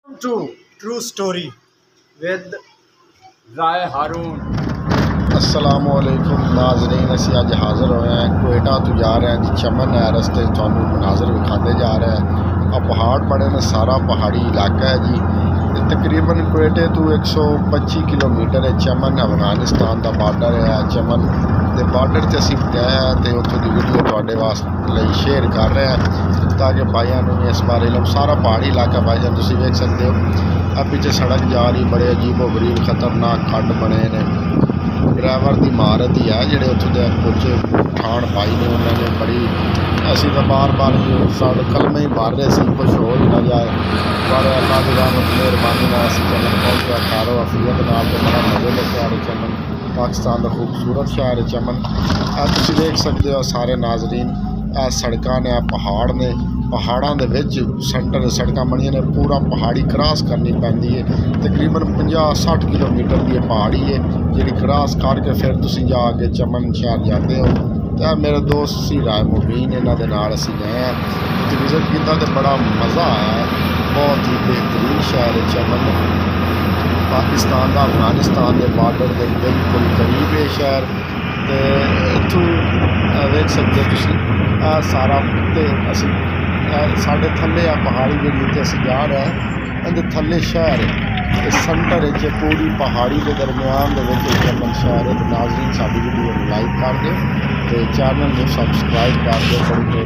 To true story with राय हारून। अस्सलामुअलैकुम नाज़रीन, असी अज हाज़र होए हैं कोयटा तो जा रहे हैं जी। चमन है रस्ते थानू मनाजर विखाते जा रहे हैं। अब पहाड़ बड़े ने, सारा पहाड़ी इलाका है जी। तकरीबन कोयटे तो 125 किलोमीटर है। चमन अफगानिस्तान का बार्डर है। चमन के बार्डर से असी गए हैं तो उत्थों की वीडियो थोड़े वास्ते शेयर कर रहे हैं ताकि भाइयों भी इस बारे इलम। सारा पहाड़ी इलाका भाईजान तुम देख सकते हो। अब पीछे सड़क जा रही, बड़े अजीबो गरीब खतरनाक खड्ड बने ने। ड्राइवर की महारत ही है जोड़े उतों के कुछ ठाण पाई ने उन्होंने बड़ी। असी तो बार बार साढ़े कलमे ही मार रहे थे कुछ हो ही ना जाए, पर अल्लाह की रहमत मेहरबानी चमन पहुँच गया। खारो अफियत नाल तो बड़ा मजे ले शहर है चमन, पाकिस्तान का खूबसूरत शहर है चमन। तुम देख सकते हो सारे नाजरीन, सड़क ने पहाड़ ने, पहाड़ों के सेंटर सड़क बनिया ने। पूरा पहाड़ी क्रॉस करनी पैंती है। तकरीबन 50-60 किलोमीटर की पहाड़ी है जी, क्रॉस करके फिर तुम जाके चमन शहर जाते हो। तो मेरे दोस्त सी राय मुबीन इन्हों के नाल असी गए हैं, विजिट किया तो बड़ा मज़ा आया। बहुत ही बेहतरीन शहर है चमन, पाकिस्तान का अफगानिस्तान के बार्डर के बिल्कुल करीब है शहर। तो इतों देख सकते हो तुम सारा तो असी साढ़े थले आ पहाड़ी जी असी जा रहे हैं। इहदे थले शहर है, सेंटर पूरी पहाड़ी के दरम्यान चमन शहर है। तो नाज़रीन साडी वीडियो लाइक कर दो, तो चैनल में सबसक्राइब कर दो।